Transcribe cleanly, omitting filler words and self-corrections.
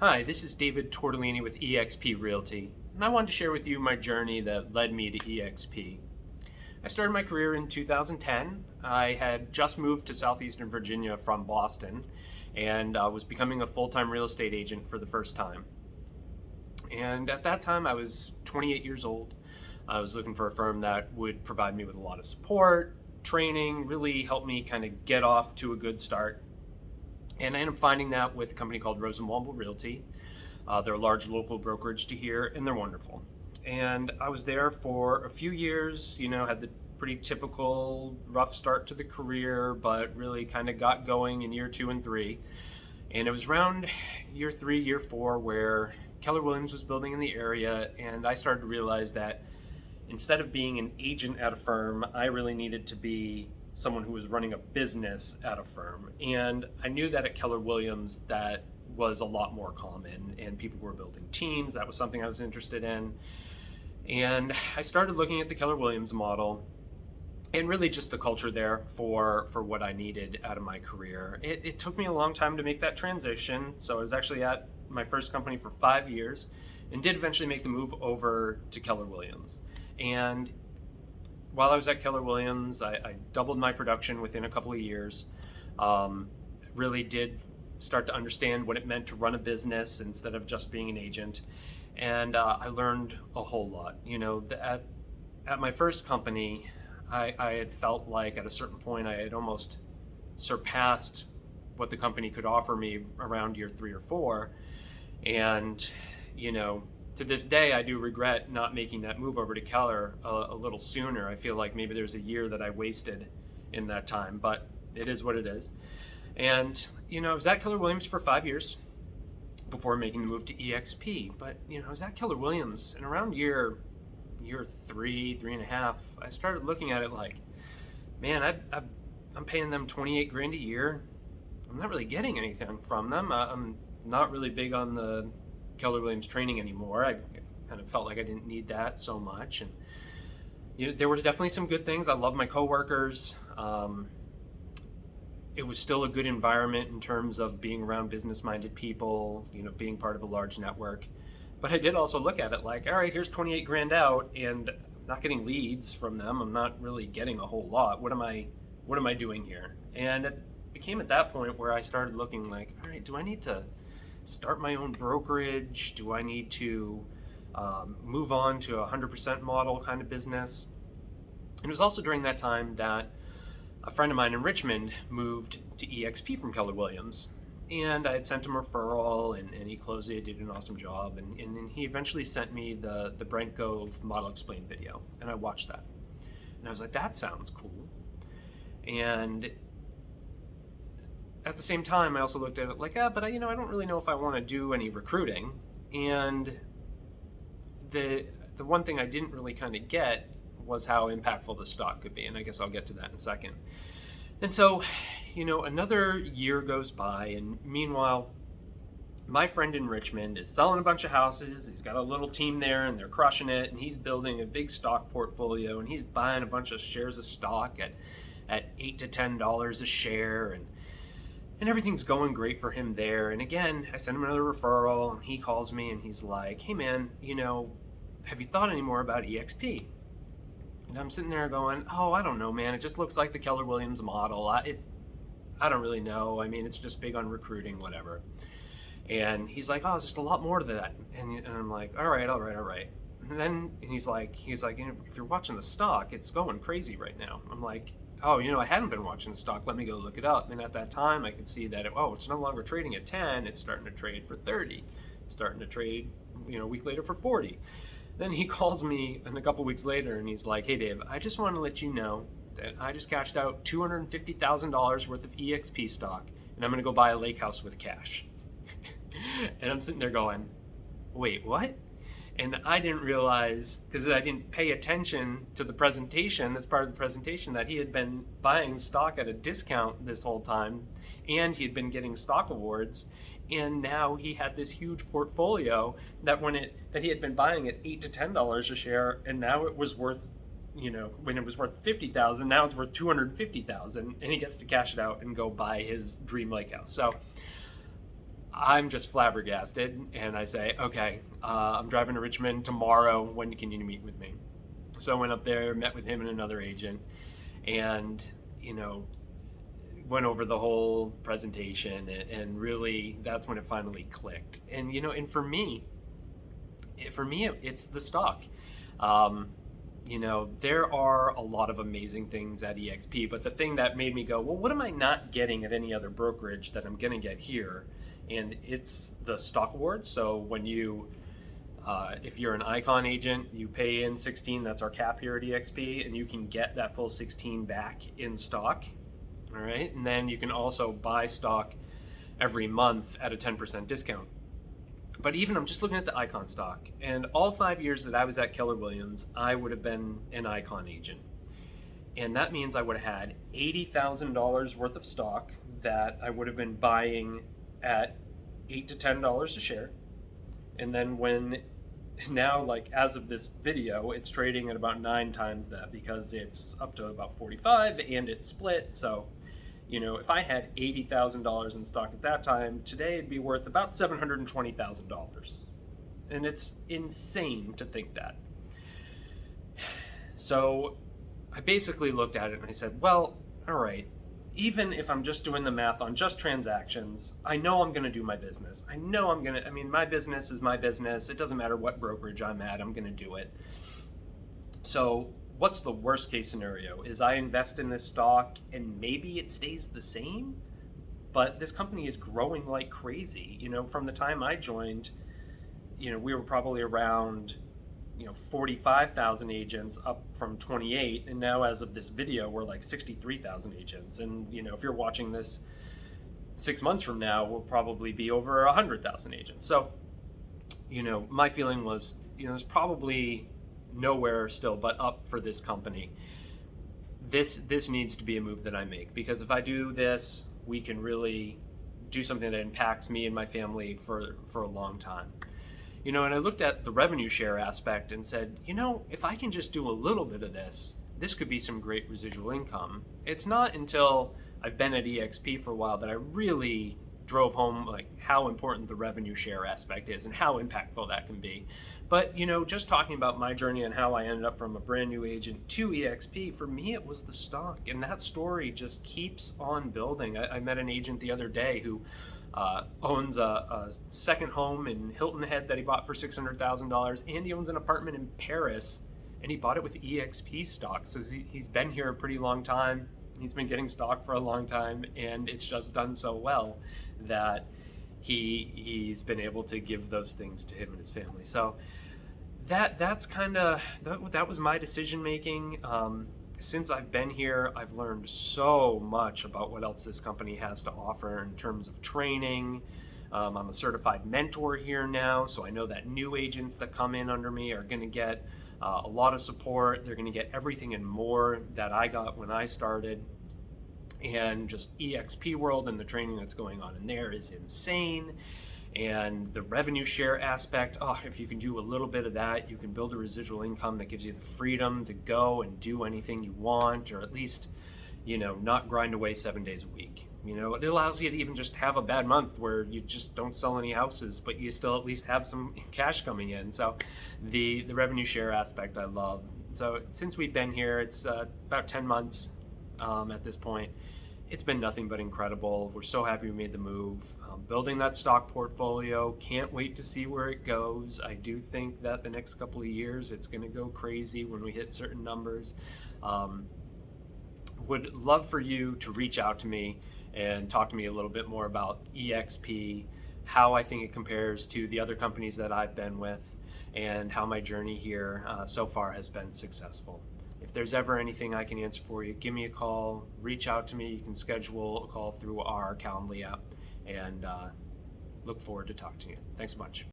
Hi, this is David Tortellini with eXp Realty, and I wanted to share with you my journey that led me to eXp. I started my career in 2010. I had just moved to southeastern Virginia from Boston and was becoming a full-time real estate agent for the first time. And at that time, I was 28 years old. I was looking for a firm that would provide me with a lot of support, training, really help me kind of get off to a good start. And I ended up finding that with a company called Rosenwalble Realty. They're a large local brokerage to here, and they're wonderful. And I was there for a few years, had the pretty typical rough start to the career, but really kind of got going in year 2 and 3. And it was around year 3, year 4, where Keller Williams was building in the area, and I started to realize that instead of being an agent at a firm, I really needed to be someone who was running a business at a firm. And I knew that at Keller Williams that was a lot more common, and people were building teams. That was something I was interested in. And I started looking at the Keller Williams model and really just the culture there for what I needed out of my career. It took me a long time to make that transition. So I was actually at my first company for 5 years and did eventually make the move over to Keller Williams. And while I was at Keller Williams, I doubled my production within a couple of years. Really did start to understand what it meant to run a business instead of just being an agent. And I learned a whole lot. At my first company, I had felt like at a certain point I had almost surpassed what the company could offer me around year 3 or 4. And, to this day, I do regret not making that move over to Keller a little sooner. I feel like maybe there's a year that I wasted in that time, but it is what it is. And, I was at Keller Williams for 5 years before making the move to eXp. But, I was at Keller Williams, and around year 3.5, I started looking at it like, man, I'm paying them 28 grand a year. I'm not really getting anything from them. I'm not really big on the Keller Williams training anymore. I kind of felt like I didn't need that so much. And there were definitely some good things. I love my coworkers. It was still a good environment in terms of being around business-minded people, being part of a large network. But I did also look at it like, all right, here's 28 grand out, and I'm not getting leads from them. I'm not really getting a whole lot. What am I doing here? And it became at that point where I started looking like, all right, do I need to start my own brokerage? Do I need to move on to a 100% model kind of business? And it was also during that time that a friend of mine in Richmond moved to eXp from Keller Williams. And I had sent him a referral, and he closed it, did an awesome job. And he eventually sent me the Brent Gove Model Explain video. And I watched that. And I was like, that sounds cool. And at the same time, I also looked at it like, but I don't really know if I want to do any recruiting. And the one thing I didn't really kind of get was how impactful the stock could be. And I guess I'll get to that in a second. And so, another year goes by, and meanwhile, my friend in Richmond is selling a bunch of houses. He's got a little team there, and they're crushing it, and he's building a big stock portfolio, and he's buying a bunch of shares of stock at $8 to $10 a share, and everything's going great for him there. And again, I send him another referral, and he calls me, and he's like, hey man, have you thought any more about eXp? And I'm sitting there going, I don't know, man. It just looks like the Keller Williams model. I don't really know. I mean, it's just big on recruiting, whatever. And he's like, there's just a lot more to that. And I'm like, all right. And then he's like, if you're watching the stock, it's going crazy right now. I'm like, I hadn't been watching the stock. Let me go look it up. And at that time, I could see that, it's no longer trading at 10. It's starting to trade for 30. It's starting to trade, a week later for 40. Then he calls me a couple weeks later, and he's like, hey, Dave, I just want to let you know that I just cashed out $250,000 worth of eXp stock, and I'm going to go buy a lake house with cash. And I'm sitting there going, wait, what? And I didn't realize, because I didn't pay attention to the presentation, that's part of the presentation, that he had been buying stock at a discount this whole time, and he had been getting stock awards, and now he had this huge portfolio that he had been buying at $8 to $10 a share, and now it was worth, when it was worth $50,000, now it's worth $250,000, and he gets to cash it out and go buy his dream lake house. So I'm just flabbergasted, and I say, okay, I'm driving to Richmond tomorrow. When can you meet with me? So I went up there, met with him and another agent, and you know, went over the whole presentation, and really that's when it finally clicked. And and for me, it's the stock. Um, there are a lot of amazing things at eXp, but the thing that made me go, well, what am I not getting at any other brokerage that I'm going to get here? And it's the stock awards. So if you're an icon agent, you pay in 16, that's our cap here at eXp, and you can get that full 16 back in stock. All right. And then you can also buy stock every month at a 10% discount. But even I'm just looking at the icon stock, and all 5 years that I was at Keller Williams, I would have been an icon agent. And that means I would have had $80,000 worth of stock that I would have been buying at $8 to $10 a share. And then now, like as of this video, it's trading at about 9 times that, because it's up to about 45 and it's split. So if I had $80,000 in stock at that time, today it'd be worth about $720,000. And it's insane to think that. So I basically looked at it and I said, well, all right, even if I'm just doing the math on just transactions, I know I'm going to do my business. My business is my business. It doesn't matter what brokerage I'm at, I'm going to do it. So what's the worst case scenario? Is I invest in this stock and maybe it stays the same, but this company is growing like crazy. From the time I joined, we were probably around 45,000 agents, up from 28, and now as of this video we're like 63,000 agents. And if you're watching this 6 months from now, we'll probably be over 100,000 agents. So my feeling was there's probably nowhere still but up for this company. This needs to be a move that I make, because if I do this, we can really do something that impacts me and my family for a long time. And I looked at the revenue share aspect and said, if I can just do a little bit of this could be some great residual income. It's not until I've been at eXp for a while that I really drove home like how important the revenue share aspect is and how impactful that can be. But just talking about my journey and how I ended up from a brand new agent to eXp, for me it was the stock, and that story just keeps on building. I met an agent the other day who owns a second home in Hilton Head that he bought for $600,000, and he owns an apartment in Paris, and he bought it with eXp stock. So he's been here a pretty long time. He's been getting stock for a long time, and it's just done so well that he's been able to give those things to him and his family. So that was my decision making. Since I've been here, I've learned so much about what else this company has to offer in terms of training. I'm a certified mentor here now, so I know that new agents that come in under me are going to get a lot of support. They're going to get everything and more that I got when I started. And just eXp world and the training that's going on in there is insane. And the revenue share aspect, if you can do a little bit of that, you can build a residual income that gives you the freedom to go and do anything you want, or at least, not grind away 7 days a week. It allows you to even just have a bad month where you just don't sell any houses, but you still at least have some cash coming in. So the revenue share aspect I love. So since we've been here, it's about 10 months at this point. It's been nothing but incredible. We're so happy we made the move. Building that stock portfolio, can't wait to see where it goes. I do think that the next couple of years it's going to go crazy when we hit certain numbers. Would love for you to reach out to me and talk to me a little bit more about eXp, how I think it compares to the other companies that I've been with, and how my journey here so far has been successful. If there's ever anything I can answer for you, give me a call, reach out to me. You can schedule a call through our Calendly app, and look forward to talking to you. Thanks so much.